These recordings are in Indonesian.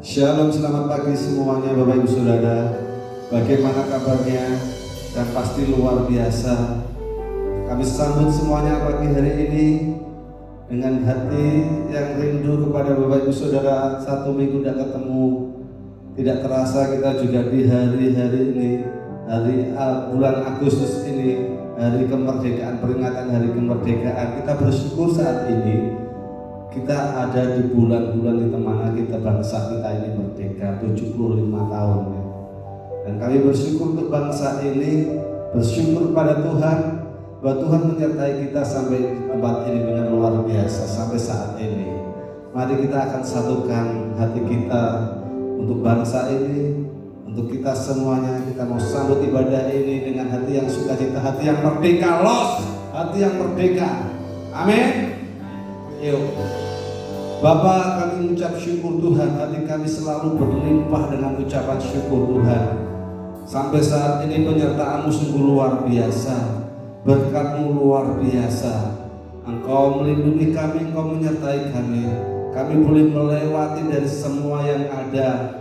Shalom, selamat pagi semuanya Bapak Ibu Saudara. Bagaimana kabarnya? Dan pasti luar biasa. Kami sambut semuanya pagi hari ini dengan hati yang rindu kepada Bapak Ibu Saudara. Satu minggu tidak ketemu, tidak terasa kita juga di hari-hari ini, hari bulan Agustus ini, hari kemerdekaan, peringatan hari kemerdekaan. Kita bersyukur saat ini kita ada di bulan-bulan di mana kita bangsa kita ini merdeka 75 tahun ya. Dan kami bersyukur untuk bangsa ini, bersyukur pada Tuhan bahwa Tuhan menyertai kita sampai di tempat ini dengan luar biasa sampai saat ini. Mari kita akan satukan hati kita untuk bangsa ini, untuk kita semuanya. Kita mau sambut ibadah ini dengan hati yang sukacita, hati yang merdeka, hati yang merdeka. Amin. Yuk. Bapak, kami mengucap syukur Tuhan, hati kami selalu berlimpah dengan ucapan syukur Tuhan. Sampai saat ini penyertaan-Mu sungguh luar biasa, berkat-Mu luar biasa. Engkau melindungi kami, Engkau menyertai kami. Kami boleh melewati dari semua yang ada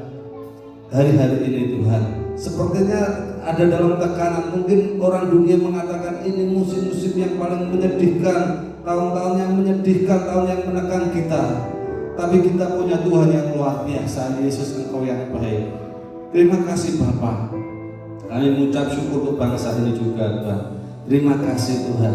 hari-hari ini Tuhan. Sepertinya ada dalam tekanan, mungkin orang dunia mengatakan ini musim-musim yang paling menyedihkan, tahun-tahun yang menyedihkan, tahun yang menekan kita. Tapi kita punya Tuhan yang luar biasa. Yesus, Engkau yang baik. Terima kasih Bapa. Kami mengucap syukur untuk bangsa ini juga Tuhan. Terima kasih Tuhan.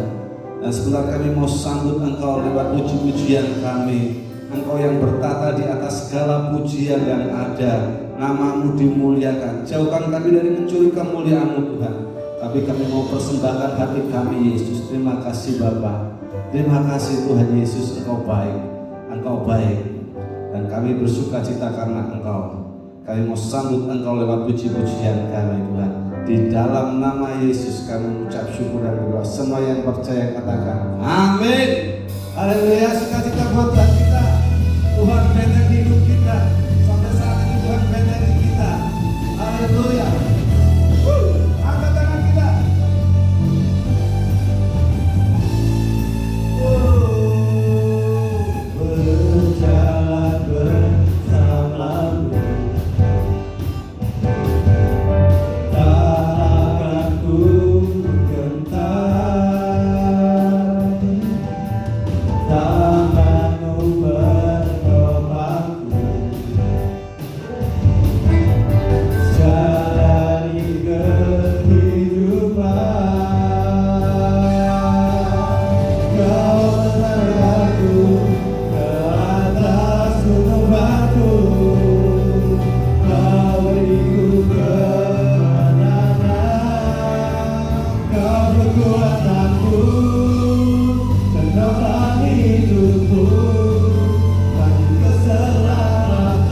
Dan sebentar kami mau sambut Engkau lewat puji-pujian kami. Engkau yang bertata di atas segala pujian yang ada. Nama-Mu dimuliakan. Jauhkan kami dari mencuri kemuliaan-Mu Tuhan. Tapi kami mau persembahkan hati kami Yesus. Terima kasih Bapa. Terima kasih Tuhan Yesus, Engkau baik. Engkau baik. Dan kami bersuka cita karena Engkau. Kami mau sambut Engkau lewat puji-pujian kami Tuhan. Di dalam nama Yesus kami mengucap syukur dan berdoa. Semua yang percaya katakan amin. Haleluya. Sukacita buat kita. Tuhan benteng hidup kita. Sampai saat ini Tuhan benteng kita. Haleluya. Angkat tangan kita. Berjalan bersamamu, tak akan ku gentar. Tangan-Mu bertopangku, jalani kehidupan. Kau menaruhku ke atas gunung batu, Kau beriku kemenangan. Kau kekuatanku, penopang hidupku, bagi keselamatan.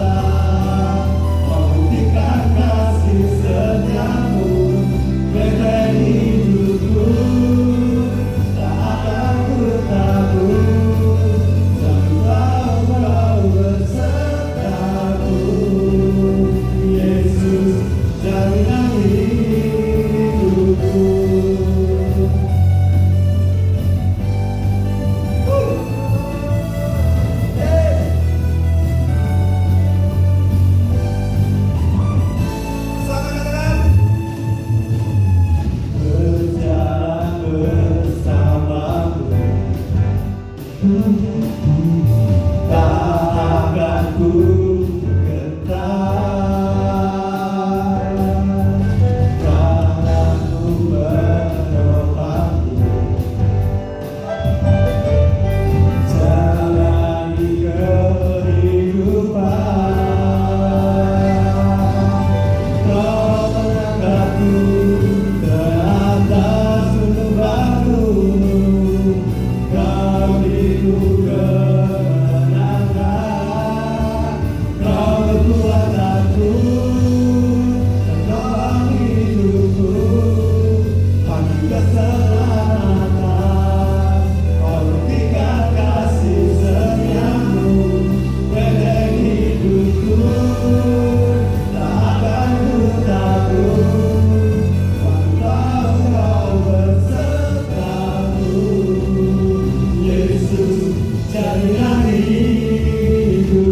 Kau buktikan kasih setiamu, benteng hidupku. Tak akan ku takut, sebab Kau bersertaku. Yesus, jaminan hidupku. Berjalan bersamamu, tak akan ku gentar. Tangan-Mu menopangku, jalani kehidupan. Kau mengangkatku ke atas gunung batu, Kau beriku kemenangan. Kau kekuatanku, penopang hidupku, bagi keselamatan. Kau buktikan kasih setiamu, benteng hidupku. Tak akan ku takut, sebab Kau bersertaku. Yesus, jaminan hidupku.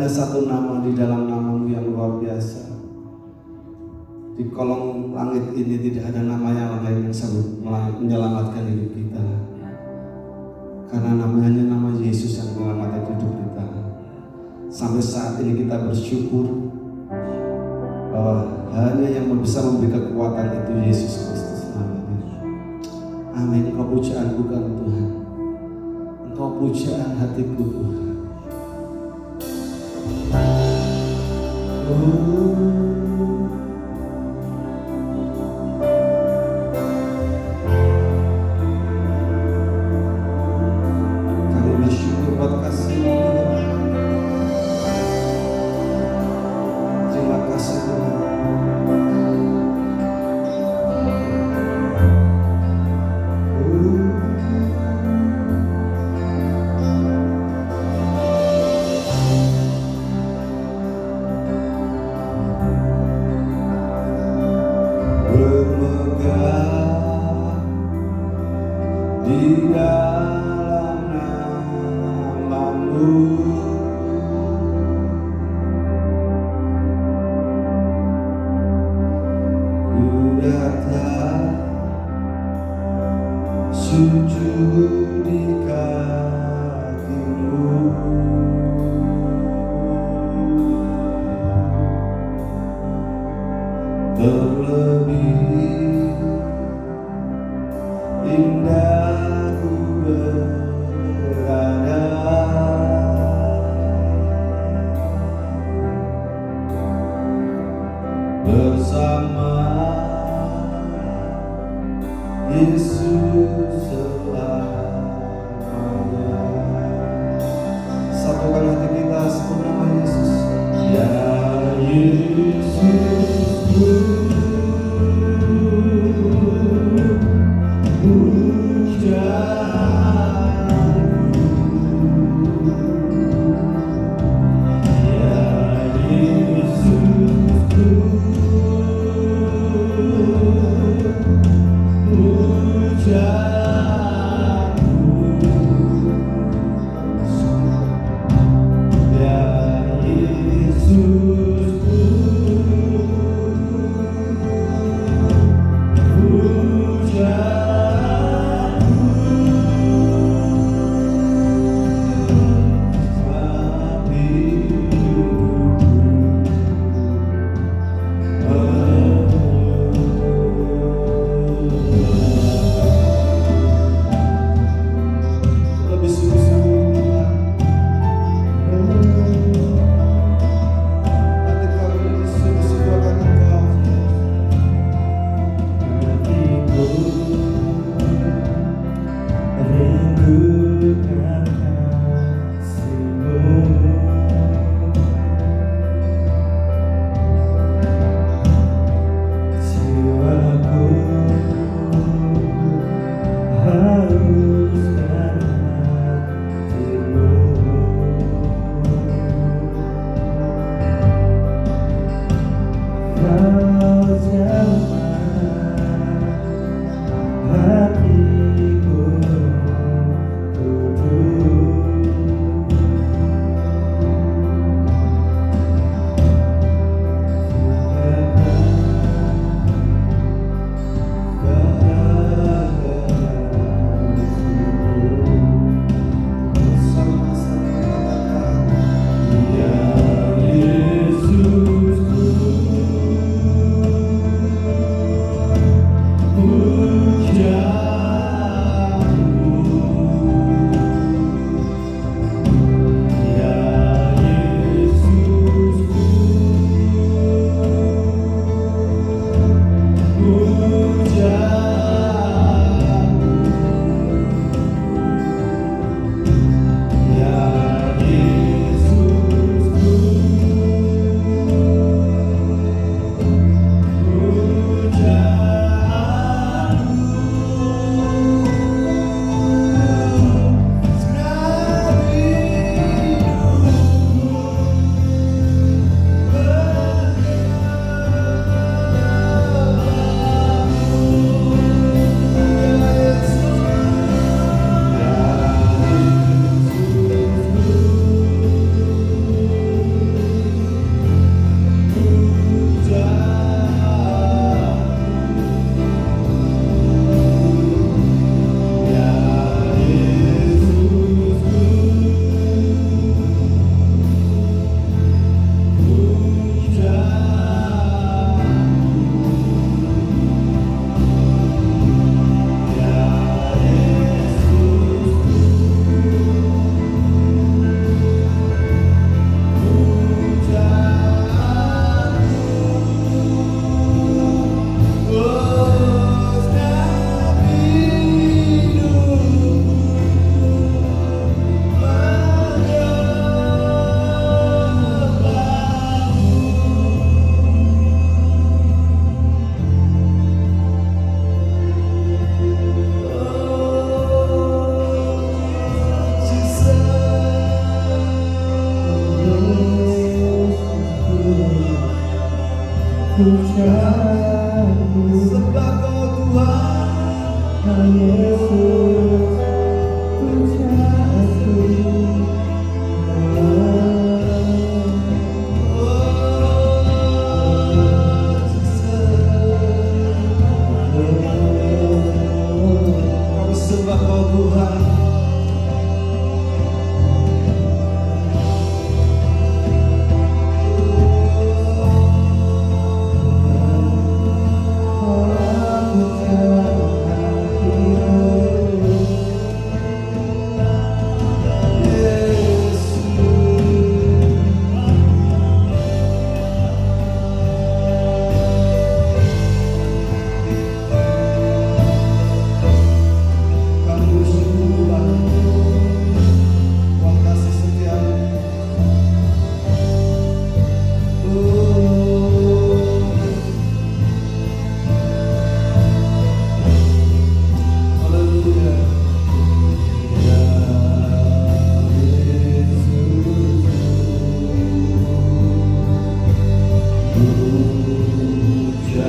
hanya satu nama di dalam namamu yang luar biasa. Di kolong langit ini tidak ada nama yang lain yang sanggup menyelamatkan hidup kita. Karena namanya nama Yesus yang menyelamatkan hidup kita. Sampai saat ini kita bersyukur bahwa hanya yang bisa memberi kekuatan itu Yesus Kristus namanya. Amin. Engkau pujaan bukan Tuhan. Engkau pujaan hatiku Tuhan. Kami bersyukur buat kasih-Mu Tuhan. Terima kasih Tuhan. Di dalam nama-Mu ku datang sujud di kaki-Mu. Terlebih indah ku berada bersama Yesus selamanya. Satukan hati kita sebut nama Yesus. Ya Yesus. Ooh. Kami sembah Kau Tuhan. Kami bersyukur Tuhan kasih setiamu. Haleluya. Ya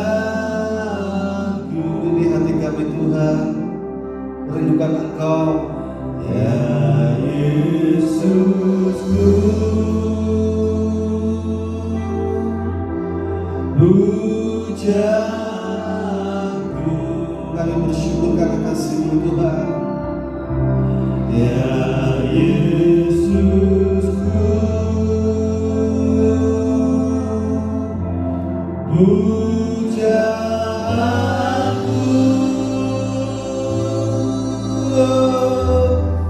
Pujaku di hati kami Tuhan, merindukan Engkau. Ya Yesusku, pujaku. Kami bersyukur karena kasih-Mu Tuhan. Ya Yesusku, puja aku,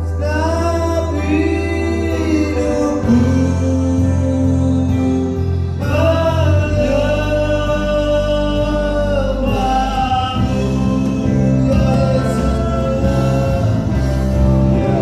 segenap hidupku menyembah-Mu, Yesus. Ya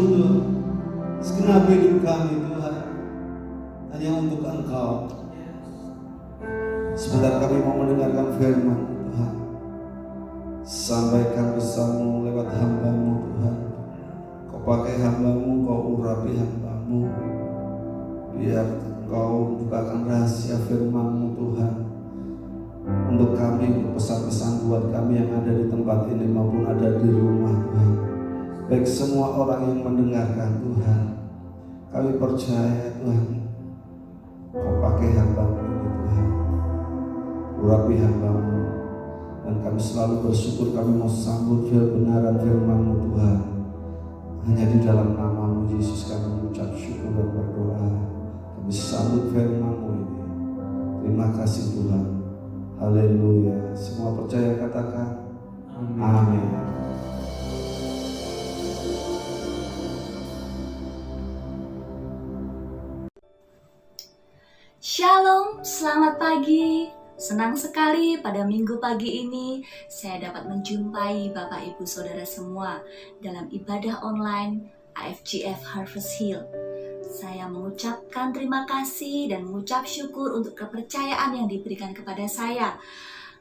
Tuhan. Segenap hidup kami Tuhan hanya untuk Engkau. Sebentar kami mau mendengarkan firman Tuhan. Sampaikan pesan-Mu lewat hamba-Mu Tuhan. Kau pakai hamba-Mu, Kau urapi hamba-Mu. Biar Kau bukakan rahasia firman-Mu Tuhan untuk kami, untuk pesan-pesan buat kami yang ada di tempat ini maupun ada di rumah Tuhan. Baik semua orang yang mendengarkan Tuhan, kami percaya Tuhan, Kau pakai hamba-Mu ini Tuhan, urapi hamba-Mu, dan kami selalu bersyukur. Kami mau sambut kebenaran firman-Mu Tuhan. Hanya di dalam nama-Mu Yesus kami mengucap syukur dan berdoa. Kami sambut firman-Mu ini. Terima kasih Tuhan. Haleluya. Semua percaya katakan amin. Shalom, selamat pagi. Senang sekali pada minggu pagi ini saya dapat menjumpai Bapak Ibu Saudara semua dalam ibadah online AFGF Harvest Hill. Saya mengucapkan terima kasih dan mengucap syukur untuk kepercayaan yang diberikan kepada saya.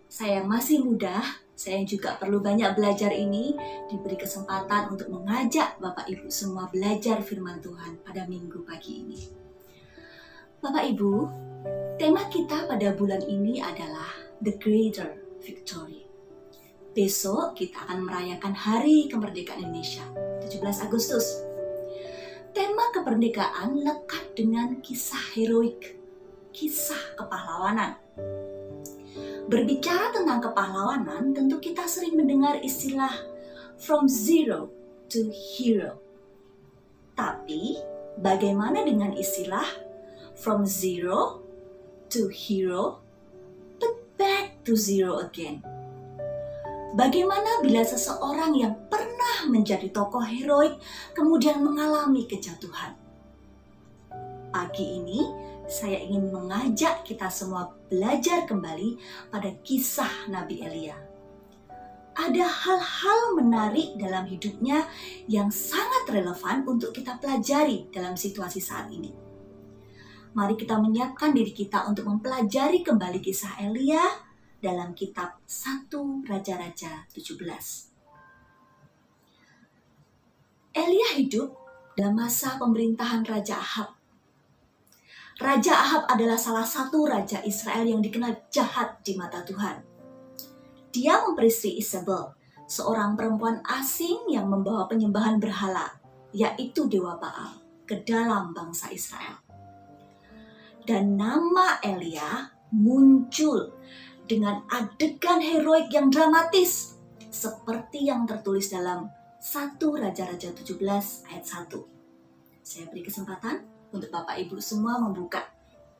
Saya yang masih muda, saya juga perlu banyak belajar ini, diberi kesempatan untuk mengajak Bapak Ibu semua belajar firman Tuhan pada minggu pagi ini. Bapak Ibu, tema kita pada bulan ini adalah The Greater Victory. Besok kita akan merayakan Hari Kemerdekaan Indonesia, 17 Agustus. Tema kemerdekaan lekat dengan kisah heroik, kisah kepahlawanan. Berbicara tentang kepahlawanan, tentu kita sering mendengar istilah from zero to hero. Tapi, bagaimana dengan istilah from zero to hero, but back to zero again? Bagaimana bila seseorang yang pernah menjadi tokoh heroik kemudian mengalami kejatuhan? Pagi ini saya ingin mengajak kita semua belajar kembali pada kisah Nabi Elia. Ada hal-hal menarik dalam hidupnya yang sangat relevan untuk kita pelajari dalam situasi saat ini. Mari kita menyiapkan diri kita untuk mempelajari kembali kisah Elia dalam kitab 1 Raja-Raja 17. Elia hidup dalam masa pemerintahan Raja Ahab. Raja Ahab adalah salah satu raja Israel yang dikenal jahat di mata Tuhan. Dia memperistri Isabel, seorang perempuan asing yang membawa penyembahan berhala, yaitu Dewa Baal, ke dalam bangsa Israel. Dan nama Elia muncul dengan adegan heroik yang dramatis, seperti yang tertulis dalam 1 Raja-Raja 17 ayat 1. Saya beri kesempatan untuk Bapak Ibu semua membuka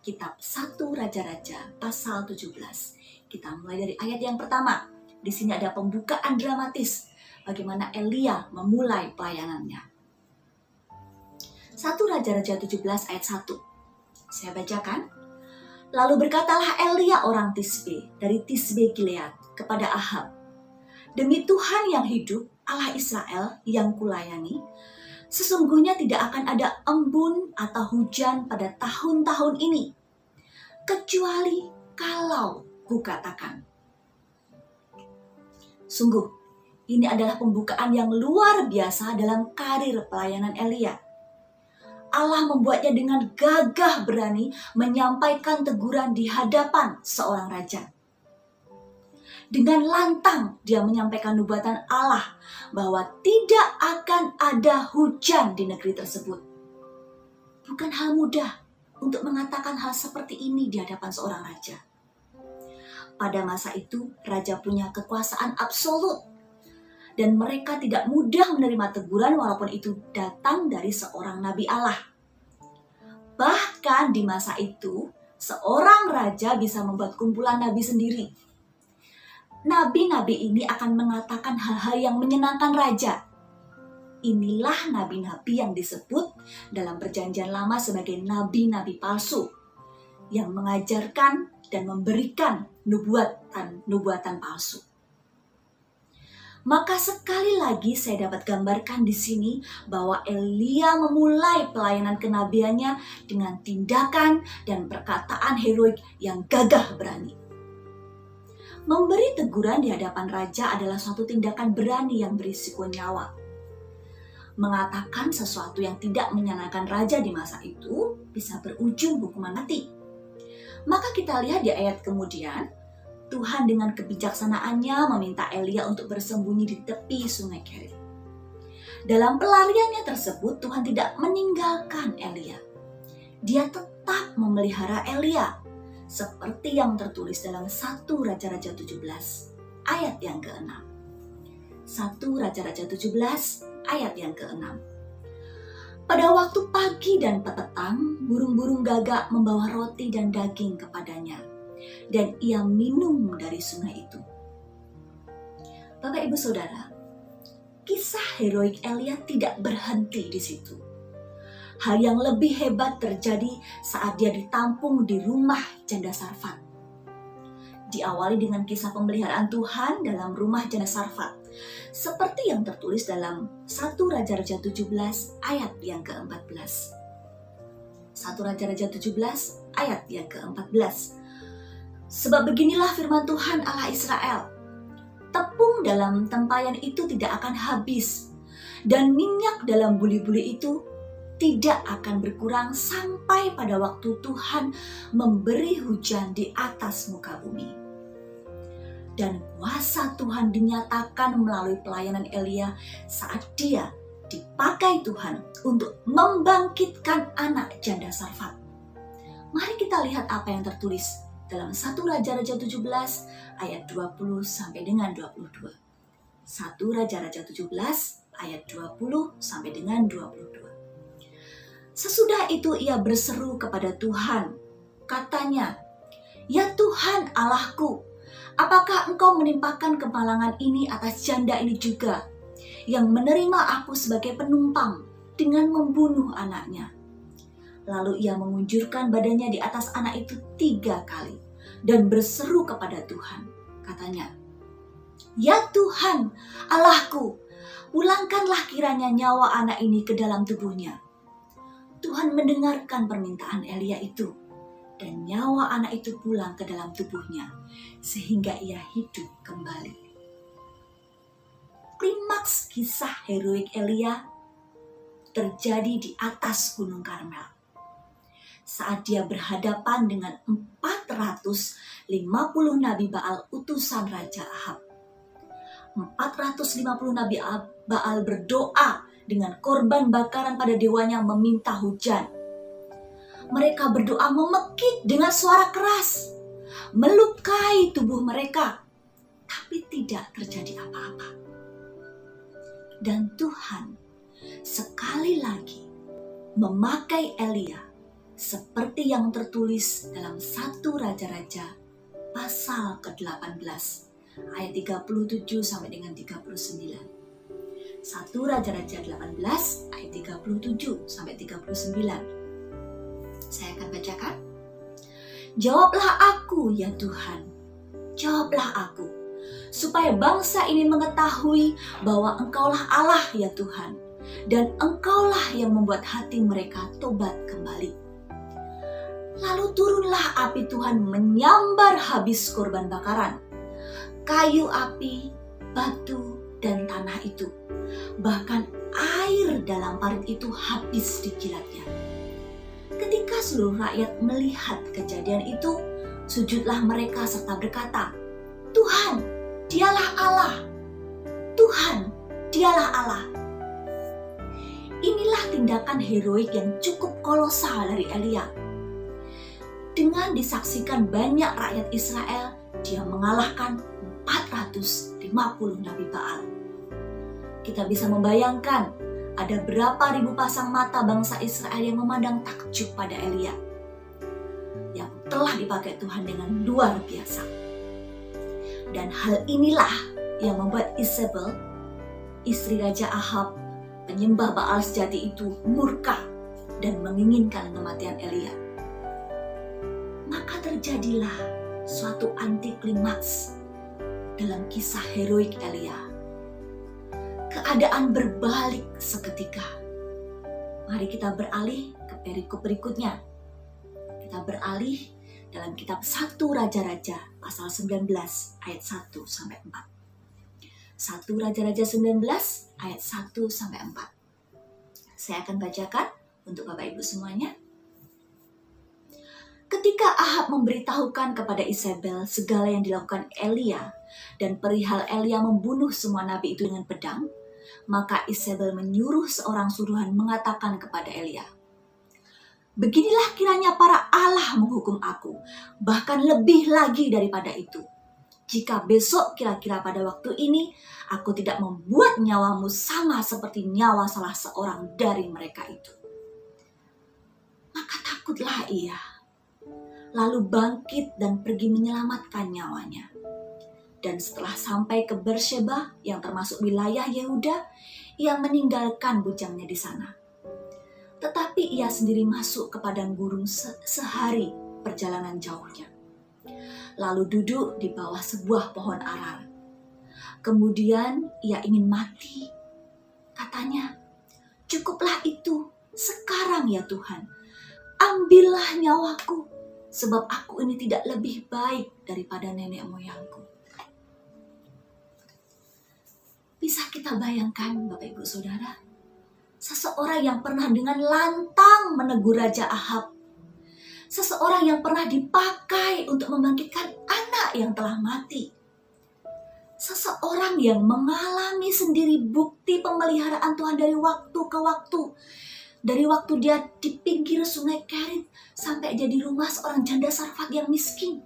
kitab 1 Raja-Raja pasal 17. Kita mulai dari ayat yang pertama. Di sini ada pembukaan dramatis bagaimana Elia memulai pelayanannya. 1 Raja-Raja 17 ayat 1. Saya bacakan. Lalu berkatalah Elia orang Tisbe dari Tisbe Gilead kepada Ahab, demi Tuhan yang hidup, Allah Israel yang kulayani, sesungguhnya tidak akan ada embun atau hujan pada tahun-tahun ini, kecuali kalau kukatakan. Sungguh, ini adalah pembukaan yang luar biasa dalam karir pelayanan Elia. Allah membuatnya dengan gagah berani menyampaikan teguran di hadapan seorang raja. Dengan lantang dia menyampaikan nubuatan Allah bahwa tidak akan ada hujan di negeri tersebut. Bukan hal mudah untuk mengatakan hal seperti ini di hadapan seorang raja. Pada masa itu, raja punya kekuasaan absolut. Dan mereka tidak mudah menerima teguran walaupun itu datang dari seorang nabi Allah. Bahkan di masa itu, seorang raja bisa membuat kumpulan nabi sendiri. Nabi-nabi ini akan mengatakan hal-hal yang menyenangkan raja. Inilah nabi-nabi yang disebut dalam Perjanjian Lama sebagai nabi-nabi palsu, yang mengajarkan dan memberikan nubuatan palsu. Maka sekali lagi saya dapat gambarkan di sini bahwa Elia memulai pelayanan kenabiannya dengan tindakan dan perkataan heroik yang gagah berani. Memberi teguran di hadapan raja adalah suatu tindakan berani yang berisiko nyawa. Mengatakan sesuatu yang tidak menyenangkan raja di masa itu bisa berujung hukuman mati. Maka kita lihat di ayat kemudian, Tuhan dengan kebijaksanaannya meminta Elia untuk bersembunyi di tepi sungai Kerit. Dalam pelariannya tersebut, Tuhan tidak meninggalkan Elia. Dia tetap memelihara Elia, seperti yang tertulis dalam 1 Raja-Raja 17 ayat yang ke-6. 1 Raja-Raja 17 ayat yang ke-6. Pada waktu pagi dan petang, burung-burung gagak membawa roti dan daging kepadanya, dan ia minum dari sungai itu. Bapak Ibu Saudara, kisah heroik Elia tidak berhenti di situ. Hal yang lebih hebat terjadi saat dia ditampung di rumah janda Sarfat. Diawali dengan kisah pemeliharaan Tuhan dalam rumah janda Sarfat, seperti yang tertulis dalam 1 Raja-Raja 17 ayat yang ke-14. 1 Raja-Raja 17 ayat yang ke-14. Sebab beginilah firman Tuhan Allah Israel, tepung dalam tempayan itu tidak akan habis, dan minyak dalam buli-buli itu tidak akan berkurang sampai pada waktu Tuhan memberi hujan di atas muka bumi. Dan kuasa Tuhan dinyatakan melalui pelayanan Elia saat dia dipakai Tuhan untuk membangkitkan anak janda Sarfat. Mari kita lihat apa yang tertulis dalam 1 Raja-Raja 17 ayat 20 sampai dengan 22. 1 Raja-Raja 17 ayat 20 sampai dengan 22. Sesudah itu ia berseru kepada Tuhan. Katanya, "Ya Tuhan Allahku, apakah engkau menimpakan kemalangan ini atas janda ini juga, yang menerima aku sebagai penumpang dengan membunuh anaknya?" Lalu ia mengunjurkan badannya di atas anak itu 3 kali dan berseru kepada Tuhan. Katanya, "Ya Tuhan Allahku, pulangkanlah kiranya nyawa anak ini ke dalam tubuhnya." Tuhan mendengarkan permintaan Elia itu, dan nyawa anak itu pulang ke dalam tubuhnya, sehingga ia hidup kembali. Klimaks kisah heroik Elia terjadi di atas Gunung Karmel, saat dia berhadapan dengan 450 Nabi Baal utusan Raja Ahab. 450 Nabi Baal berdoa dengan korban bakaran pada dewanya meminta hujan. Mereka berdoa memekik dengan suara keras, melukai tubuh mereka, tapi tidak terjadi apa-apa. Dan Tuhan sekali lagi memakai Elia seperti yang tertulis dalam 1 Raja-Raja pasal ke-18 ayat 37 sampai dengan 39. 1 Raja-Raja 18 ayat 37 sampai 39. Saya akan bacakan. "Jawablah aku ya Tuhan, jawablah aku, supaya bangsa ini mengetahui bahwa Engkaulah Allah ya Tuhan, dan Engkaulah yang membuat hati mereka tobat kembali." Lalu turunlah api Tuhan menyambar habis korban bakaran, kayu api, batu, dan tanah itu. Bahkan air dalam parit itu habis dijilatnya. Ketika seluruh rakyat melihat kejadian itu, sujudlah mereka serta berkata, "Tuhan, dialah Allah. Tuhan, dialah Allah." Inilah tindakan heroik yang cukup kolosal dari Elia. Dengan disaksikan banyak rakyat Israel, dia mengalahkan 450 Nabi Baal. Kita bisa membayangkan ada berapa ribu pasang mata bangsa Israel yang memandang takjub pada Elia, yang telah dipakai Tuhan dengan luar biasa. Dan hal inilah yang membuat Isabel, istri Raja Ahab, penyembah Baal sejati itu, murka dan menginginkan kematian Elia. Maka terjadilah suatu anti klimaks dalam kisah heroik Elia, keadaan berbalik seketika. Mari kita beralih ke perikop berikutnya. Kita beralih dalam kitab 1 Raja-Raja pasal 19 ayat 1 sampai 4. 1 Raja-Raja 19 ayat 1 sampai 4. Saya akan bacakan untuk Bapak Ibu semuanya. Ketika Ahab memberitahukan kepada Isabel segala yang dilakukan Elia dan perihal Elia membunuh semua nabi itu dengan pedang, maka Isabel menyuruh seorang suruhan mengatakan kepada Elia, "Beginilah kiranya para Allah menghukum aku, bahkan lebih lagi daripada itu. Jika besok kira-kira pada waktu ini, aku tidak membuat nyawamu sama seperti nyawa salah seorang dari mereka itu." Maka takutlah ia, lalu bangkit dan pergi menyelamatkan nyawanya. Dan setelah sampai ke Beersheba yang termasuk wilayah Yehuda, ia meninggalkan bujangnya di sana. Tetapi ia sendiri masuk ke padang gurun sehari perjalanan jauhnya. Lalu duduk di bawah sebuah pohon arar. Kemudian ia ingin mati. Katanya, "Cukuplah itu, sekarang ya Tuhan. Ambillah nyawaku, sebab aku ini tidak lebih baik daripada nenek moyangku." Bisa kita bayangkan, Bapak Ibu Saudara, seseorang yang pernah dengan lantang menegur Raja Ahab, seseorang yang pernah dipakai untuk membangkitkan anak yang telah mati, seseorang yang mengalami sendiri bukti pemeliharaan Tuhan dari waktu ke waktu, dari waktu dia di pinggir sungai Kerit sampai jadi rumah seorang janda Sarfat yang miskin.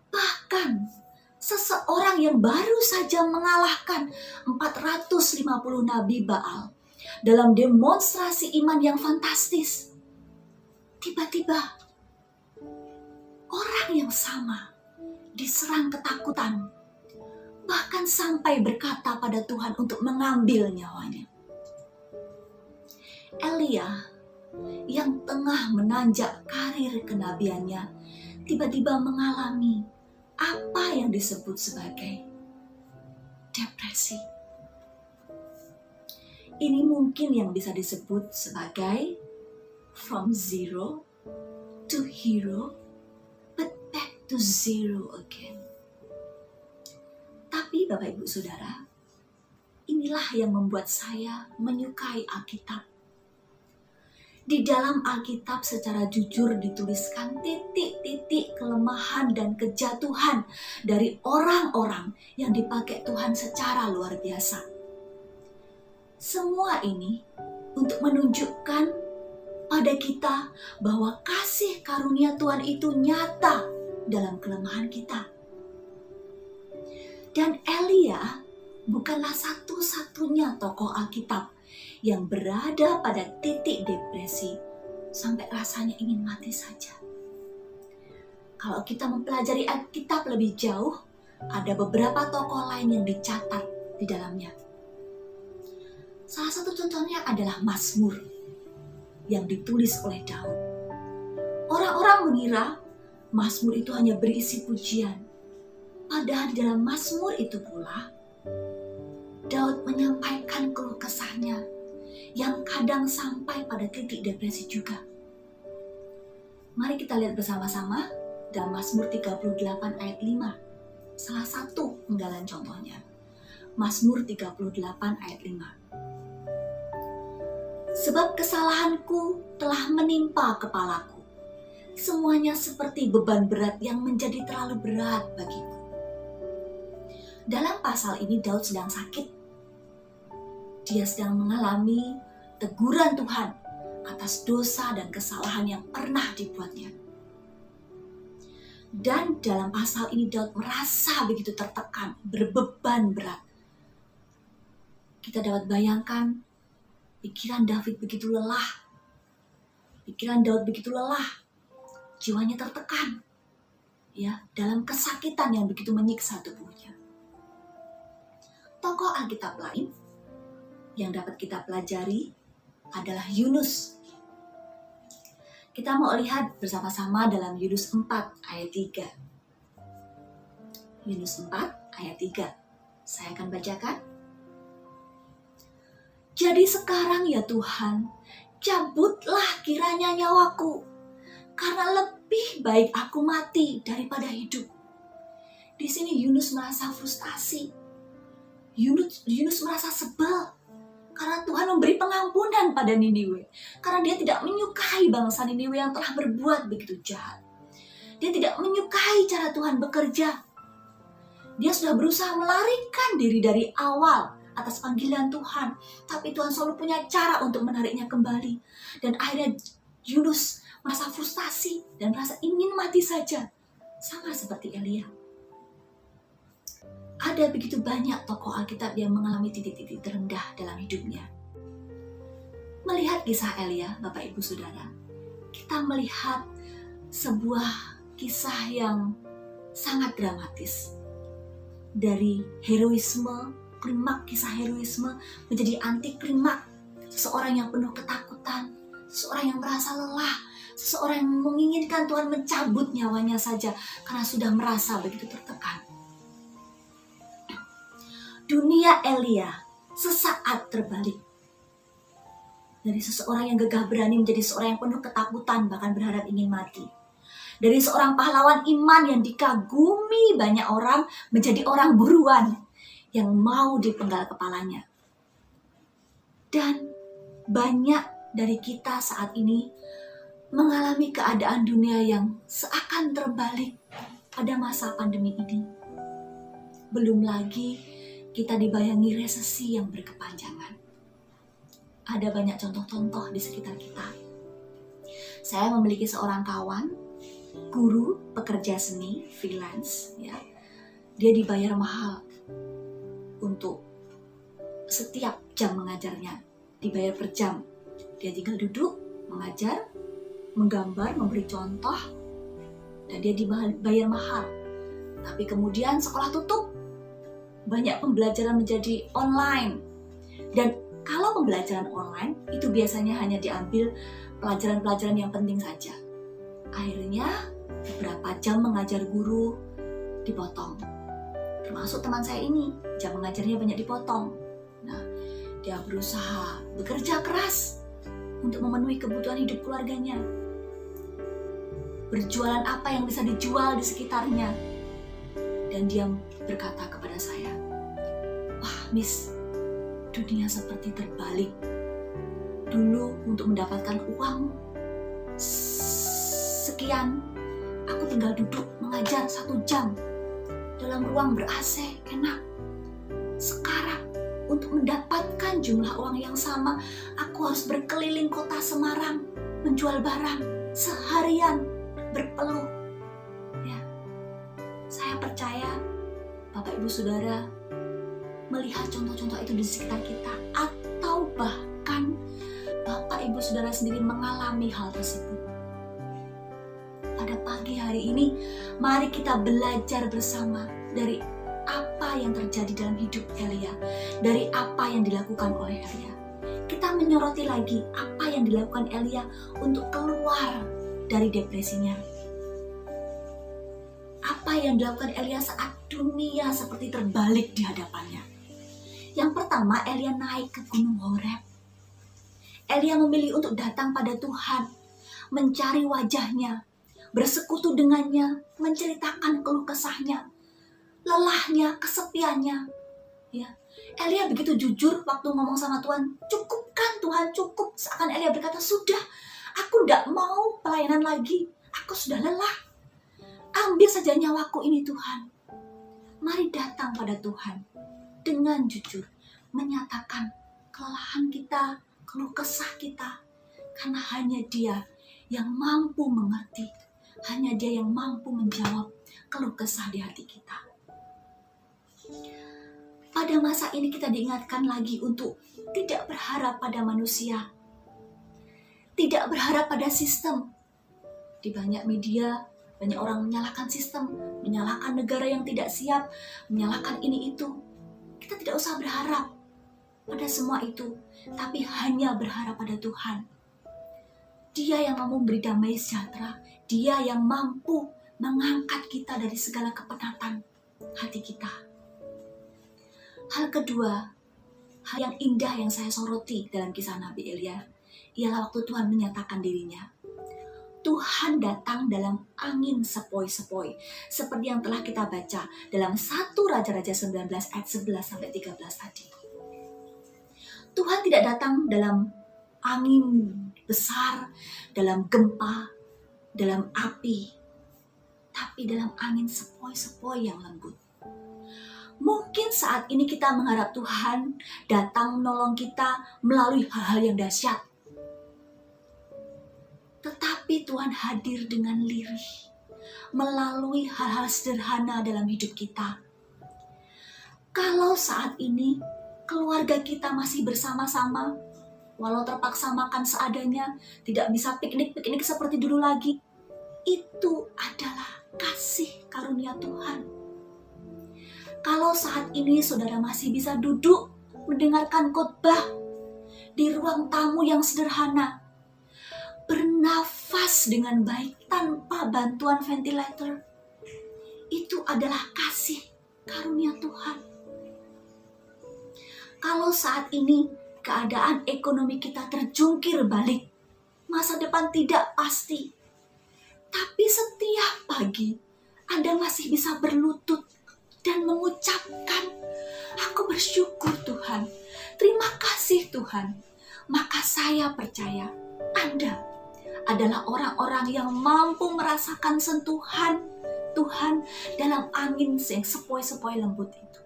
Bahkan seseorang yang baru saja mengalahkan 450 nabi Baal dalam demonstrasi iman yang fantastis. Tiba-tiba orang yang sama diserang ketakutan, bahkan sampai berkata pada Tuhan untuk mengambil nyawanya. Elia yang tengah menanjak karir kenabiannya tiba-tiba mengalami apa yang disebut sebagai depresi. Ini mungkin yang bisa disebut sebagai from zero to hero, but back to zero again. Tapi Bapak Ibu Saudara, inilah yang membuat saya menyukai Alkitab. Di dalam Alkitab secara jujur dituliskan titik-titik kelemahan dan kejatuhan dari orang-orang yang dipakai Tuhan secara luar biasa. Semua ini untuk menunjukkan pada kita bahwa kasih karunia Tuhan itu nyata dalam kelemahan kita. Dan Elia bukanlah satu-satunya tokoh Alkitab yang berada pada titik depresi sampai rasanya ingin mati saja. Kalau kita mempelajari Alkitab lebih jauh, ada beberapa tokoh lain yang dicatat di dalamnya. Salah satu contohnya adalah Mazmur yang ditulis oleh Daud. Orang-orang mengira Mazmur itu hanya berisi pujian. Padahal di dalam Mazmur itu pula Daud menyampaikan keluh kesahnya yang kadang sampai pada titik depresi juga. Mari kita lihat bersama-sama dalam Mazmur 38 ayat 5. Salah satu penggalan contohnya. Mazmur 38 ayat 5. "Sebab kesalahanku telah menimpa kepalaku. Semuanya seperti beban berat yang menjadi terlalu berat bagiku." Dalam pasal ini Daud sedang sakit. Dia sedang mengalami teguran Tuhan atas dosa dan kesalahan yang pernah dibuatnya. Dan dalam pasal ini Daud merasa begitu tertekan, berbeban berat. Kita dapat bayangkan pikiran Daud begitu lelah. Pikiran Daud begitu lelah. Jiwanya tertekan. Ya, dalam kesakitan yang begitu menyiksa tubuhnya. Tokoh Alkitab lain yang dapat kita pelajari adalah Yunus. Kita mau lihat bersama-sama dalam Yunus 4 ayat 3. Yunus 4 ayat 3. Saya akan bacakan. Jadi sekarang ya Tuhan, cabutlah kiranya nyawaku, karena lebih baik aku mati daripada hidup. Di sini Yunus merasa frustasi. Yunus merasa sebel karena Tuhan memberi pengampunan pada Niniwe. Karena dia tidak menyukai bangsa Niniwe yang telah berbuat begitu jahat. Dia tidak menyukai cara Tuhan bekerja. Dia sudah berusaha melarikan diri dari awal atas panggilan Tuhan. Tapi Tuhan selalu punya cara untuk menariknya kembali. Dan akhirnya Yunus merasa frustasi dan merasa ingin mati saja. Sama seperti Elia. Ada begitu banyak tokoh Alkitab yang mengalami titik-titik terendah dalam hidupnya. Melihat kisah Elia, Bapak Ibu Saudara, kita melihat sebuah kisah yang sangat dramatis. Dari heroisme, klimak kisah heroisme menjadi anti klimak. Seseorang yang penuh ketakutan, seseorang yang merasa lelah, seseorang yang menginginkan Tuhan mencabut nyawanya saja karena sudah merasa begitu tertekan. Dunia Elia sesaat terbalik. Dari seseorang yang gagah berani menjadi seorang yang penuh ketakutan, bahkan berharap ingin mati. Dari seorang pahlawan iman yang dikagumi banyak orang menjadi orang buruan yang mau dipenggal kepalanya. Dan banyak dari kita saat ini mengalami keadaan dunia yang seakan terbalik pada masa pandemi ini. Belum lagi kita dibayangi resesi yang berkepanjangan. Ada banyak contoh-contoh di sekitar kita. Saya memiliki seorang kawan, guru, pekerja seni, freelance, ya. Dia dibayar mahal untuk setiap jam mengajarnya, dibayar per jam. Dia tinggal duduk, mengajar, menggambar, memberi contoh, dan dia dibayar mahal. Tapi kemudian sekolah tutup, banyak pembelajaran menjadi online. Dan kalau pembelajaran online, itu biasanya hanya diambil pelajaran-pelajaran yang penting saja. Akhirnya beberapa jam mengajar guru dipotong. Termasuk teman saya ini, jam mengajarnya banyak dipotong. Nah, dia berusaha bekerja keras untuk memenuhi kebutuhan hidup keluarganya. Berjualan apa yang bisa dijual di sekitarnya. Dan dia berkata kepada saya, "Wah, Miss, dunia seperti terbalik. Dulu untuk mendapatkan uang sekian, aku tinggal duduk mengajar 1 jam dalam ruang ber-AC, enak. Sekarang untuk mendapatkan jumlah uang yang sama, aku harus berkeliling kota Semarang, menjual barang seharian, berpeluh." Ya, saya percaya Bapak Ibu Saudara melihat contoh-contoh itu di sekitar kita, atau bahkan Bapak Ibu Saudara sendiri mengalami hal tersebut. Pada pagi hari ini, mari kita belajar bersama dari apa yang terjadi dalam hidup Elia, dari apa yang dilakukan oleh Elia. Kita menyoroti lagi apa yang dilakukan Elia untuk keluar dari depresinya. Apa yang dilakukan Elia saat dunia seperti terbalik di hadapannya. Yang pertama, Elia naik ke Gunung Horeb. Elia memilih untuk datang pada Tuhan, mencari wajahnya, bersekutu dengannya, menceritakan keluh kesahnya, lelahnya, kesepiannya. Ya, Elia begitu jujur waktu ngomong sama Tuhan, "Cukupkan Tuhan, cukup." Seakan Elia berkata, "Sudah, aku tidak mau pelayanan lagi, aku sudah lelah. Ambil saja nyawaku ini Tuhan." Mari datang pada Tuhan dengan jujur, menyatakan kelelahan kita, keluh kesah kita, karena hanya Dia yang mampu mengerti, hanya Dia yang mampu menjawab keluh kesah di hati kita. Pada masa ini kita diingatkan lagi untuk tidak berharap pada manusia, tidak berharap pada sistem. Di banyak media, banyak orang menyalahkan sistem, menyalahkan negara yang tidak siap, menyalahkan ini itu. Kita tidak usah berharap pada semua itu, tapi hanya berharap pada Tuhan. Dia yang mampu memberi damai sejahtera, Dia yang mampu mengangkat kita dari segala kepenatan hati kita. Hal kedua, Hal yang indah yang saya soroti dalam kisah Nabi Elia ialah waktu Tuhan menyatakan dirinya. Tuhan datang dalam angin sepoi-sepoi, seperti yang telah kita baca dalam 1 Raja-Raja 19 ayat 11-13 tadi. Tuhan tidak datang dalam angin besar, dalam gempa, dalam api, tapi dalam angin sepoi-sepoi yang lembut. Mungkin saat ini kita mengharap Tuhan datang menolong kita melalui hal-hal yang dahsyat. Tetapi Tuhan hadir dengan lirih melalui hal-hal sederhana dalam hidup kita. Kalau saat ini keluarga kita masih bersama-sama, walau terpaksa makan seadanya, tidak bisa piknik-piknik seperti dulu lagi, itu adalah kasih karunia Tuhan. Kalau saat ini saudara masih bisa duduk mendengarkan khotbah di ruang tamu yang sederhana, bernafas dengan baik tanpa bantuan ventilator, itu adalah kasih karunia Tuhan. Kalau saat ini keadaan ekonomi kita terjungkir balik, masa depan tidak pasti, tapi setiap pagi Anda masih bisa berlutut dan mengucapkan, "Aku bersyukur Tuhan, terima kasih Tuhan." Maka saya percaya Anda adalah orang-orang yang mampu merasakan sentuhan Tuhan dalam angin yang sepoi-sepoi lembut itu.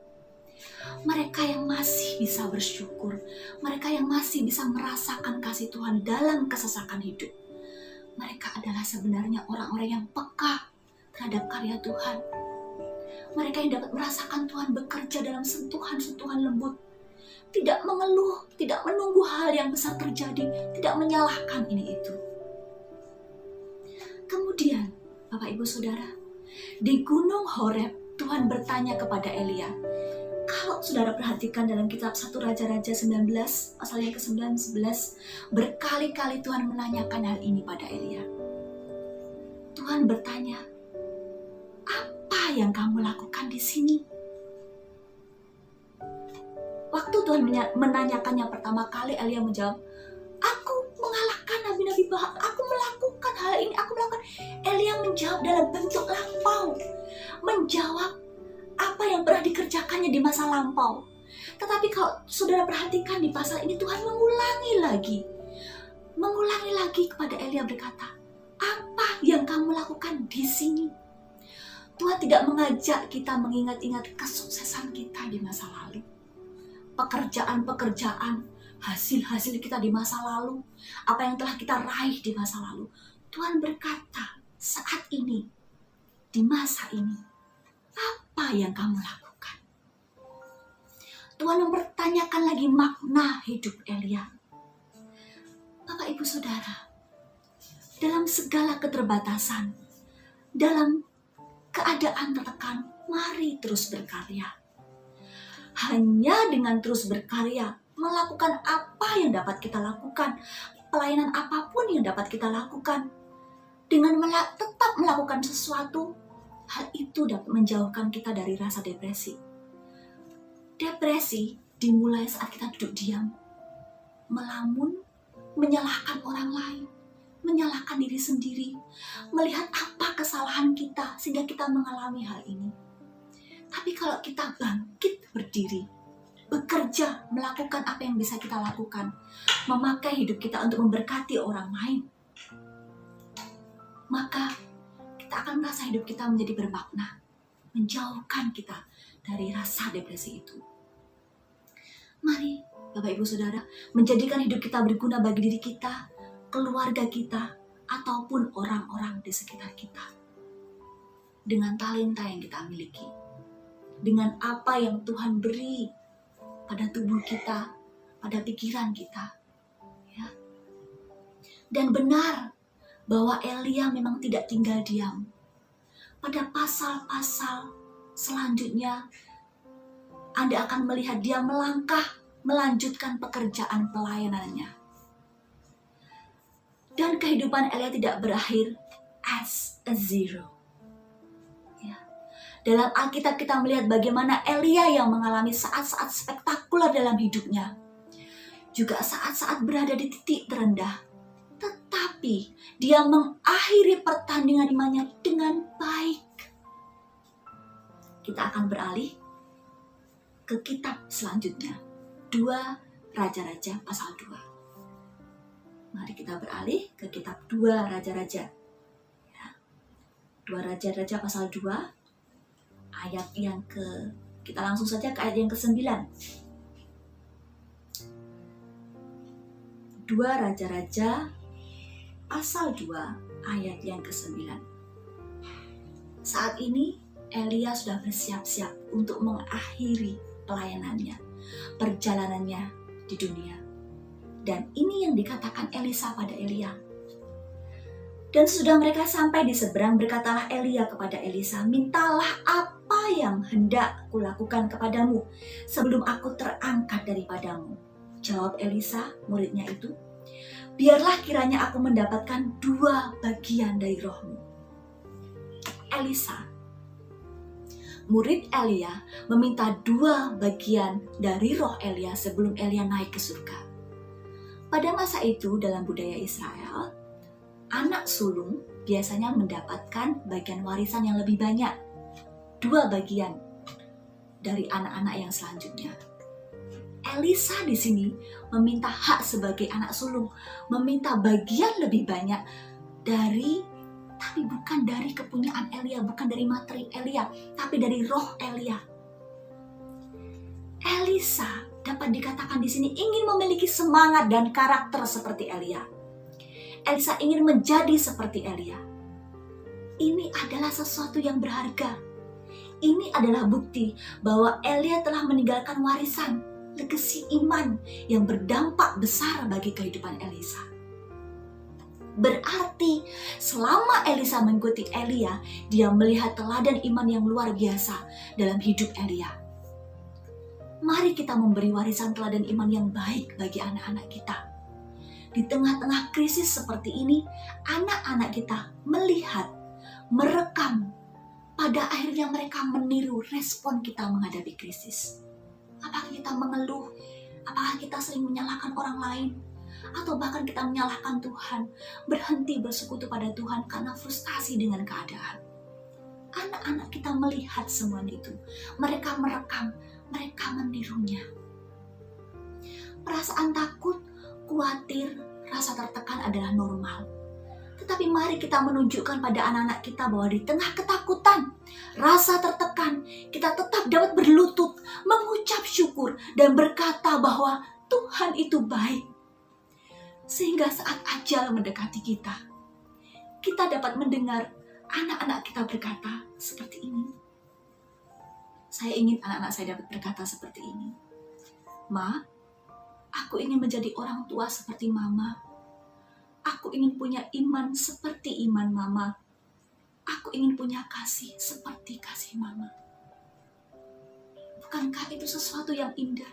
Mereka yang masih bisa bersyukur, mereka yang masih bisa merasakan kasih Tuhan dalam kesesakan hidup, mereka adalah sebenarnya orang-orang yang peka terhadap karya Tuhan. Mereka yang dapat merasakan Tuhan bekerja dalam sentuhan-sentuhan lembut, tidak mengeluh, tidak menunggu hal yang besar terjadi, tidak menyalahkan ini itu. Kemudian, Bapak Ibu Saudara, di Gunung Horeb Tuhan bertanya kepada Elia. Kalau saudara perhatikan dalam kitab 1 Raja-Raja 19, pasal yang ke-9, 11, berkali-kali Tuhan menanyakan hal ini pada Elia. Tuhan bertanya, "Apa yang kamu lakukan di sini?" Waktu Tuhan menanyakannya pertama kali, Elia menjawab, "Aku mengalahkan nabi-nabi Baal, aku melakukan hal ini, aku melakukan." Elia menjawab dalam bentuk lampau, menjawab apa yang pernah dikerjakannya di masa lampau. Tetapi kalau saudara perhatikan di pasal ini, Tuhan mengulangi lagi kepada Elia berkata, "Apa yang kamu lakukan di sini?" Tuhan tidak mengajak kita mengingat-ingat kesuksesan kita di masa lalu, pekerjaan-pekerjaan, hasil-hasil kita di masa lalu, apa yang telah kita raih di masa lalu. Tuhan berkata, saat ini, di masa ini, apa yang kamu lakukan? Tuhan mempertanyakan lagi makna hidup Elia. Bapak Ibu Saudara, dalam segala keterbatasan, dalam keadaan tertekan, mari terus berkarya. Hanya dengan terus berkarya, melakukan apa yang dapat kita lakukan, pelayanan apapun yang dapat kita lakukan, dengan tetap melakukan sesuatu, hal itu dapat menjauhkan kita dari rasa depresi. Depresi dimulai saat kita duduk diam, melamun, menyalahkan orang lain, menyalahkan diri sendiri, melihat apa kesalahan kita sehingga kita mengalami hal ini. Tapi kalau kita bangkit berdiri, bekerja, melakukan apa yang bisa kita lakukan, memakai hidup kita untuk memberkati orang lain, maka kita akan merasa hidup kita menjadi bermakna, menjauhkan kita dari rasa depresi itu. Mari, Bapak Ibu Saudara, menjadikan hidup kita berguna bagi diri kita, keluarga kita, ataupun orang-orang di sekitar kita. Dengan talenta yang kita miliki, dengan apa yang Tuhan beri pada tubuh kita, pada pikiran kita. Ya. Dan benar bahwa Elia memang tidak tinggal diam. Pada pasal-pasal selanjutnya, Anda akan melihat dia melangkah, melanjutkan pekerjaan pelayanannya. Dan kehidupan Elia tidak berakhir as a zero. Ya. Dalam Alkitab kita melihat bagaimana Elia yang mengalami saat-saat spektakuler dalam hidupnya. Juga saat-saat berada di titik terendah. Tetapi dia mengakhiri pertandingan imannya dengan baik. Kita akan beralih ke kitab selanjutnya. 2 Raja-Raja pasal 2. Mari kita beralih ke kitab 2 Raja-Raja. 2 Raja-Raja pasal 2 ayat yang kita langsung saja ke ayat yang ke-9. 2 Raja-Raja pasal 2 ayat yang ke-9. Saat ini Elia sudah bersiap-siap untuk mengakhiri pelayanannya, perjalanannya di dunia. Dan ini yang dikatakan Elisa pada Elia. Dan sudah mereka sampai di seberang, berkatalah Elia kepada Elisa, mintalah apa yang hendak kulakukan kepadamu sebelum aku terangkat daripadamu. Jawab Elisa, muridnya itu, biarlah kiranya aku mendapatkan 2 bagian dari rohmu. Elisa, murid Elia, meminta 2 bagian dari roh Elia sebelum Elia naik ke surga. Pada masa itu dalam budaya Israel, anak sulung biasanya mendapatkan bagian warisan yang lebih banyak, 2 bagian dari anak-anak yang selanjutnya. Elisa di sini meminta hak sebagai anak sulung, meminta bagian lebih banyak tapi bukan dari kepunyaan Elia, bukan dari materi Elia, tapi dari roh Elia. Elisa dapat dikatakan di sini ingin memiliki semangat dan karakter seperti Elia. Elisa ingin menjadi seperti Elia. Ini adalah sesuatu yang berharga. Ini adalah bukti bahwa Elia telah meninggalkan warisan, legasi iman yang berdampak besar bagi kehidupan Elisa. Berarti selama Elisa mengikuti Elia, dia melihat teladan iman yang luar biasa dalam hidup Elia. Mari kita memberi warisan teladan iman yang baik bagi anak-anak kita. Di tengah-tengah krisis seperti ini, anak-anak kita melihat, merekam, pada akhirnya mereka meniru respon kita menghadapi krisis. Apakah kita mengeluh? Apakah kita sering menyalahkan orang lain? Atau bahkan kita menyalahkan Tuhan, berhenti bersekutu pada Tuhan karena frustasi dengan keadaan. Anak-anak kita melihat semua itu. Mereka merekam, mereka menirunya. Perasaan takut, khawatir, rasa tertekan adalah normal. Tetapi mari kita menunjukkan pada anak-anak kita bahwa di tengah ketakutan, rasa tertekan, kita tetap dapat berlutut, mengucap syukur, dan berkata bahwa Tuhan itu baik. Sehingga saat ajal mendekati kita dapat mendengar anak-anak kita berkata seperti ini. Saya ingin anak-anak saya dapat berkata seperti ini. Ma, aku ingin menjadi orang tua seperti Mama. Aku ingin punya iman seperti iman Mama. Aku ingin punya kasih seperti kasih Mama. Bukankah itu sesuatu yang indah?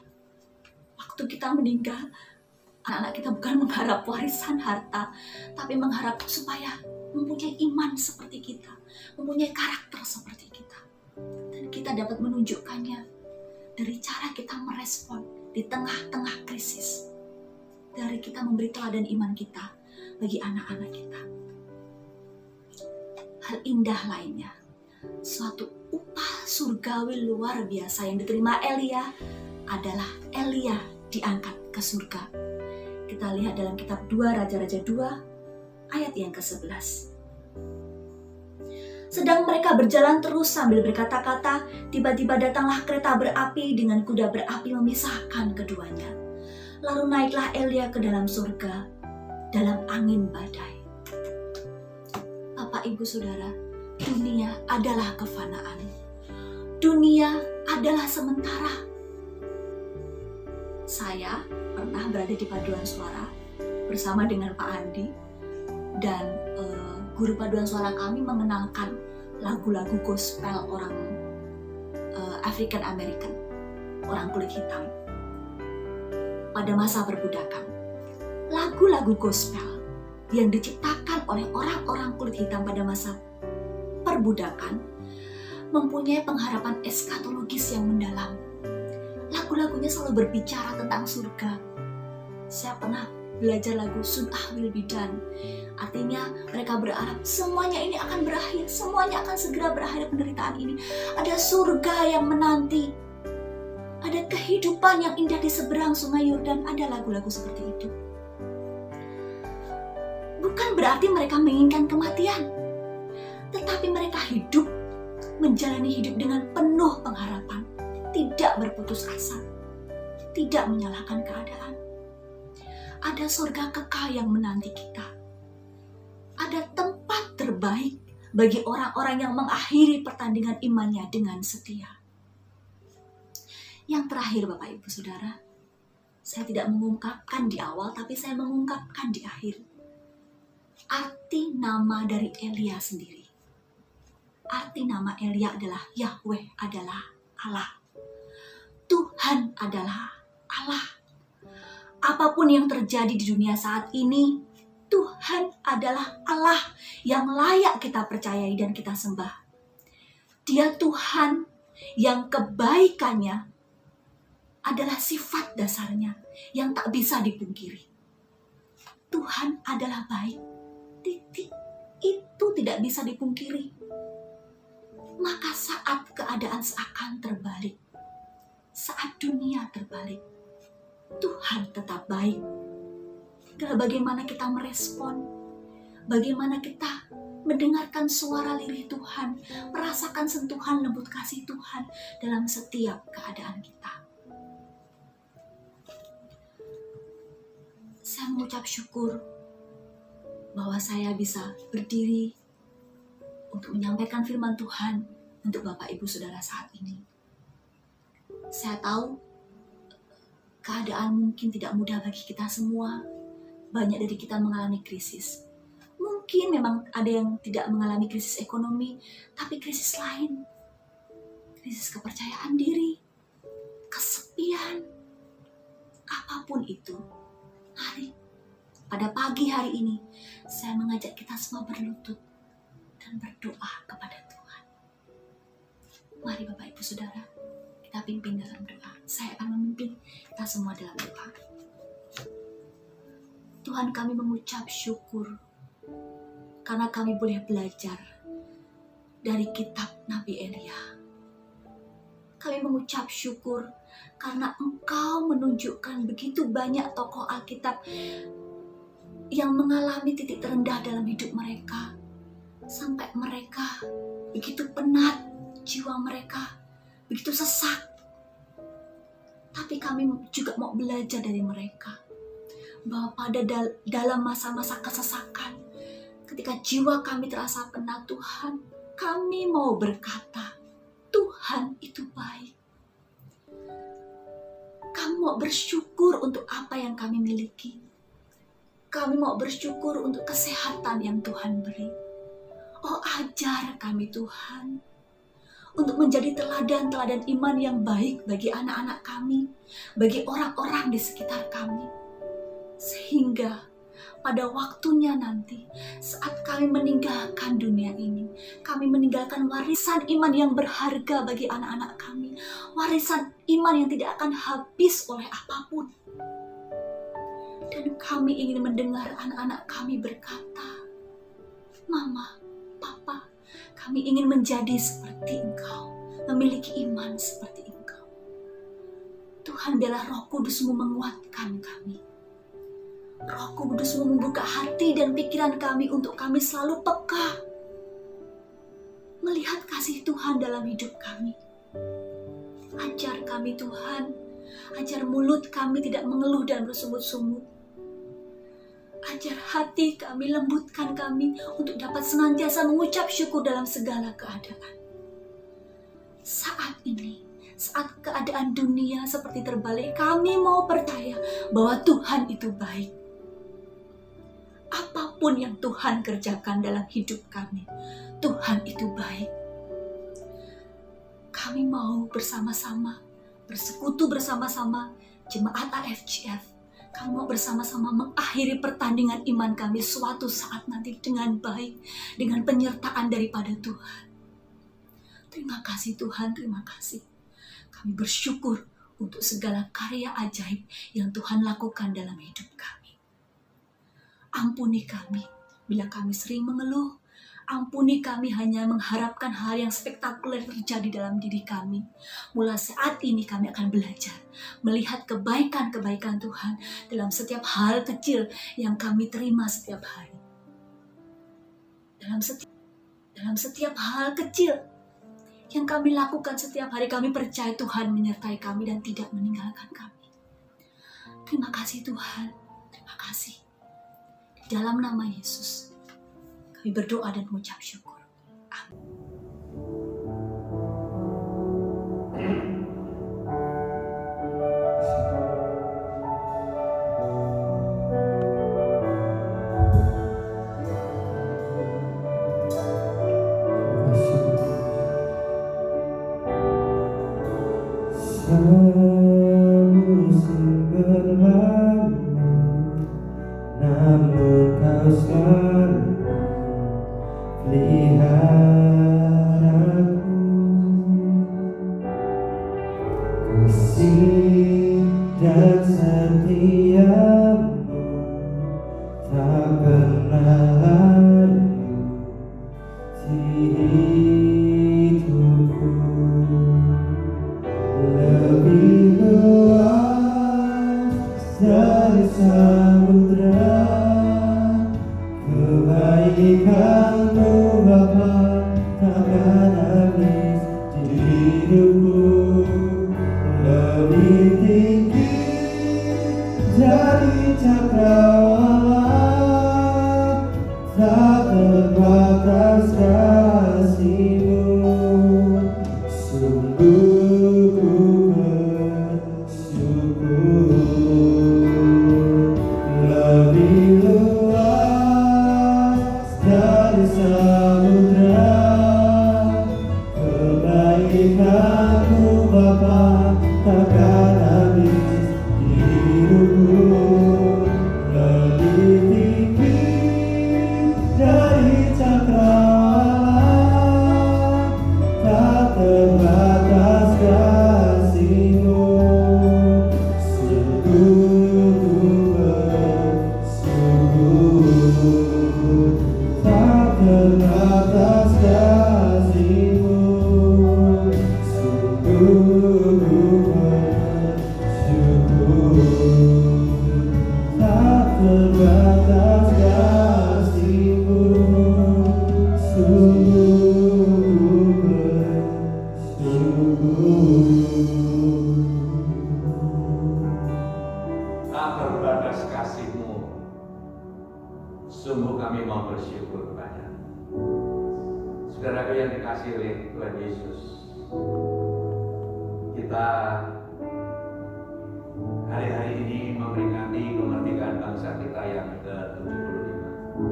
Waktu kita meninggal, anak-anak kita bukan mengharap warisan harta, tapi mengharap supaya mempunyai iman seperti kita, mempunyai karakter seperti kita. Dan kita dapat menunjukkannya dari cara kita merespon di tengah-tengah krisis. Dari kita memberi teladan iman kita bagi anak-anak kita. Hal indah lainnya, suatu upah surgawi luar biasa yang diterima Elia adalah Elia diangkat ke surga. Kita lihat dalam kitab 2 Raja-Raja 2 ayat yang ke-11. Sedang mereka berjalan terus sambil berkata-kata, tiba-tiba datanglah kereta berapi dengan kuda berapi memisahkan keduanya. Lalu naiklah Elia ke dalam surga dalam angin badai. Bapak, Ibu, Saudara, dunia adalah kefanaan. Dunia adalah sementara. Saya pernah berada di paduan suara bersama dengan Pak Andi, dan guru paduan suara kami mengenalkan lagu-lagu gospel orang African American, orang kulit hitam pada masa perbudakan. Lagu-lagu gospel yang diciptakan oleh orang-orang kulit hitam pada masa perbudakan mempunyai pengharapan eskatologis yang mendalam. Lagu-lagunya selalu berbicara tentang surga. Saya pernah belajar lagu Soon I Will Be Done. Artinya mereka berharap semuanya ini akan berakhir, semuanya akan segera berakhir penderitaan ini. Ada surga yang menanti, ada kehidupan yang indah di seberang sungai Yordan. Ada lagu-lagu seperti itu. Bukan berarti mereka menginginkan kematian, tetapi mereka hidup, menjalani hidup dengan penuh pengharapan, tidak berputus asa, tidak menyalahkan keadaan. Ada surga kekal yang menanti kita. Ada tempat terbaik bagi orang-orang yang mengakhiri pertandingan imannya dengan setia. Yang terakhir, Bapak Ibu Saudara, saya tidak mengungkapkan di awal, tapi saya mengungkapkan di akhir. Arti nama dari Elia sendiri. Arti nama Elia adalah Yahweh adalah Allah. Tuhan adalah Allah. Apapun yang terjadi di dunia saat ini, Tuhan adalah Allah yang layak kita percayai dan kita sembah. Dia Tuhan yang kebaikannya adalah sifat dasarnya yang tak bisa dipungkiri. Tuhan adalah baik. Titik. Itu tidak bisa dipungkiri. Maka saat keadaan seakan terbalik, saat dunia terbalik, Tuhan tetap baik. Bagaimana kita merespon, bagaimana kita mendengarkan suara lirih Tuhan, merasakan sentuhan lembut kasih Tuhan dalam setiap keadaan kita. Saya mengucap syukur bahwa saya bisa berdiri untuk menyampaikan firman Tuhan untuk Bapak Ibu Saudara saat ini. Saya tahu keadaan mungkin tidak mudah bagi kita semua. Banyak dari kita mengalami krisis. Mungkin memang ada yang tidak mengalami krisis ekonomi, tapi krisis lain. Krisis kepercayaan diri, kesepian, apapun itu. Mari, pada pagi hari ini, saya mengajak kita semua berlutut dan berdoa kepada Tuhan. Mari Bapak Ibu Saudara, kita pimpin dalam doa. Saya akan memimpin kita semua dalam doa. Tuhan, kami mengucap syukur karena kami boleh belajar dari kitab Nabi Elia. Kami mengucap syukur karena Engkau menunjukkan begitu banyak tokoh Alkitab yang mengalami titik terendah dalam hidup mereka. Sampai mereka begitu penat, jiwa mereka begitu sesak. Tapi kami juga mau belajar dari mereka. Bahwa pada dalam masa-masa kesesakan, ketika jiwa kami terasa penat, Tuhan, kami mau berkata, Tuhan itu baik. Kami mau bersyukur untuk apa yang kami miliki. Kami mau bersyukur untuk kesehatan yang Tuhan beri. Oh, ajar kami Tuhan untuk menjadi teladan-teladan iman yang baik bagi anak-anak kami, bagi orang-orang di sekitar kami. Sehingga pada waktunya nanti, saat kami meninggalkan dunia ini, kami meninggalkan warisan iman yang berharga bagi anak-anak kami. Warisan iman yang tidak akan habis oleh apapun. Dan kami ingin mendengar anak-anak kami berkata, Mama, Papa, kami ingin menjadi seperti Engkau, memiliki iman seperti Engkau. Tuhan, biarlah Roh Kudus-Mu menguatkan kami. Roh Kudus-Mu membuka hati dan pikiran kami untuk kami selalu peka melihat kasih Tuhan dalam hidup kami. Ajar kami Tuhan, ajar mulut kami tidak mengeluh dan bersungut-sungut. Ajar hati kami, lembutkan kami untuk dapat senantiasa mengucap syukur dalam segala keadaan. Saat ini, saat keadaan dunia seperti terbalik, kami mau percaya bahwa Tuhan itu baik. Apapun yang Tuhan kerjakan dalam hidup kami, Tuhan itu baik. Kami mau bersama-sama, bersekutu bersama-sama jemaat AFGF. Kami mau bersama-sama mengakhiri pertandingan iman kami suatu saat nanti dengan baik, dengan penyertaan daripada Tuhan. Terima kasih Tuhan, terima kasih. Kami bersyukur untuk segala karya ajaib yang Tuhan lakukan dalam hidup kami. Ampuni kami bila kami sering mengeluh. Ampuni kami hanya mengharapkan hal yang spektakuler terjadi dalam diri kami. Mulai saat ini kami akan belajar melihat kebaikan-kebaikan Tuhan dalam setiap hal kecil yang kami terima setiap hari. Dalam setiap hal kecil yang kami lakukan setiap hari, kami percaya Tuhan menyertai kami dan tidak meninggalkan kami. Terima kasih Tuhan, terima kasih. Di dalam nama Yesus, kami berdoa dan mengucap syukur. Amin. Musim berlalu, namun kau selalu peliharaku. Kasih dan setiamu tak pernah layu di hidupku. Lebih luas dari samudra, kebaikan-Mu Bapa takkan habis di hidupku. Lebih tinggi dari cakrawala, tak terbatas kasih-Mu. Sungguh ku bersyukur. Lebih luas dari samudra, kebaikan-Mu Bapa takkan habis di hidupku. Lebih tinggi dari cakrawala, tak terbatas kasih-Mu. Sungguh ku bersyukur. Tak terbatas kasih-Mu. Sungguh ku bersyukur. Tak terbatas kasih-Mu. Sungguh ku bersyukur. Tak terbatas kasih-Mu, sungguh kami mau bersyukur kepada saudaraku yang dikasihi oleh Tuhan Yesus. Kita hari-hari ini memperingati kemerdekaan bangsa kita yang ke-75.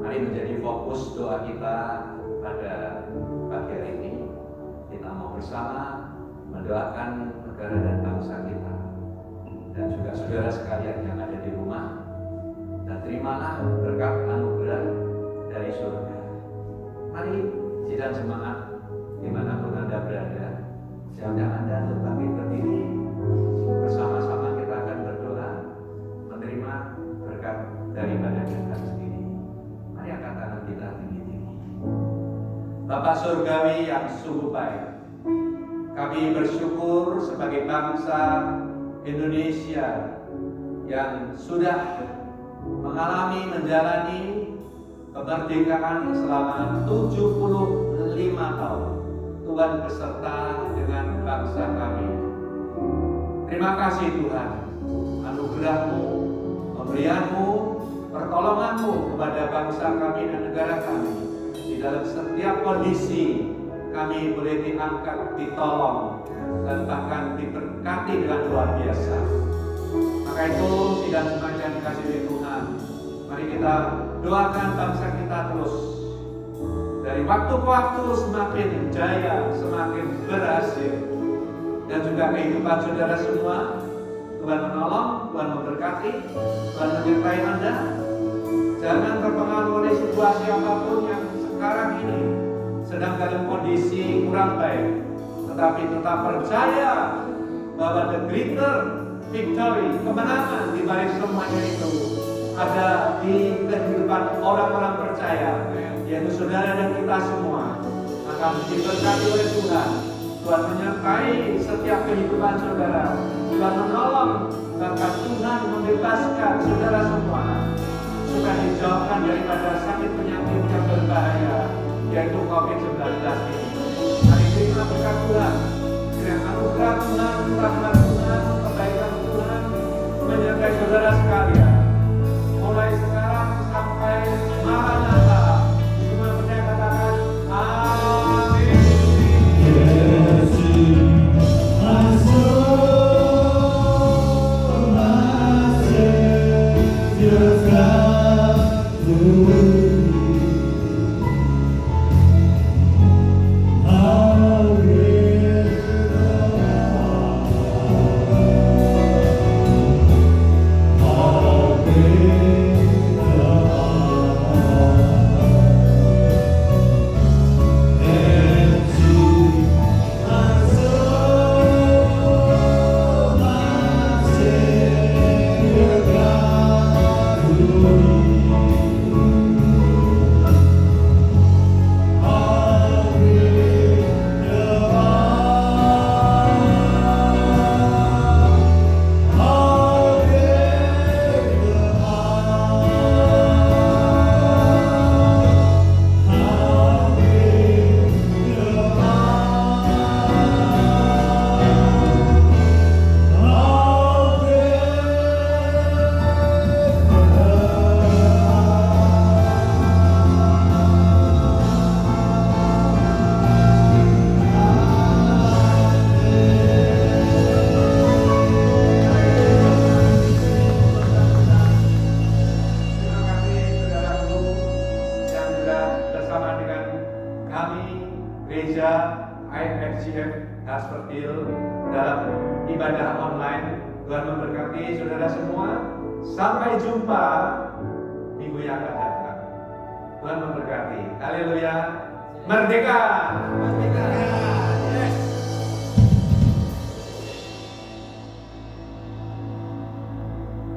Mari menjadi fokus doa kita pada pagi hari ini. Kita mau bersama mendoakan negara dan bangsa kita, dan juga saudara sekalian yang ada di rumah. Dan terimalah berkat anugerah dari surga. Mari sidang jemaat dimanapun Anda berada, saya undang Anda untuk bangkit berdiri. Bersama-sama kita akan berdoa menerima berkat daripada Tuhan sendiri. Mari angkat tangan kita tinggi-tinggi. Bapa Surgawi yang sungguh baik, kami bersyukur sebagai bangsa Indonesia yang sudah menjalani kemerdekaan selama 75 tahun. Tuhan beserta dengan bangsa kami. Terima kasih Tuhan, anugerah-Mu, pemberian-Mu, pertolongan-Mu kepada bangsa kami dan negara kami. Di dalam setiap kondisi kami boleh diangkat, ditolong, dan bahkan diberkati dengan luar biasa. Maka itu sidang jemaat yang dikasihi oleh Tuhan, mari kita doakan bangsa kita terus dari waktu ke waktu semakin jaya, semakin berhasil, dan juga kehidupan saudara semua. Tuhan menolong, Tuhan memberkati, Tuhan menyertai Anda. Jangan terpengaruh oleh situasi apapun yang sekarang ini. sedang dalam kondisi kurang baik, tetapi tetap percaya bahwa the greater victory, kemenangan di balik semuanya itu ada di kehidupan orang-orang percaya, yaitu saudara dan kita semua. Maka diberkati oleh Tuhan. Tuhan menyertai setiap kehidupan saudara. Tuhan menolong, bahkan Tuhan membebaskan saudara semua supaya dijauhkan daripada sakit penyakit yang berbahaya, yaitu COVID-19 ini. Hari ini berkat Tuhan, kiranya anugerah Tuhan, rahmat Tuhan, kebaikan Tuhan menyertai saudara sekalian. Mulai sekarang sampai Maranatha, semua percaya katakan amin. Ibadah online. Tuhan memberkati saudara semua. Sampai jumpa minggu yang akan datang. Tuhan memberkati. Haleluya. Merdeka. Merdeka.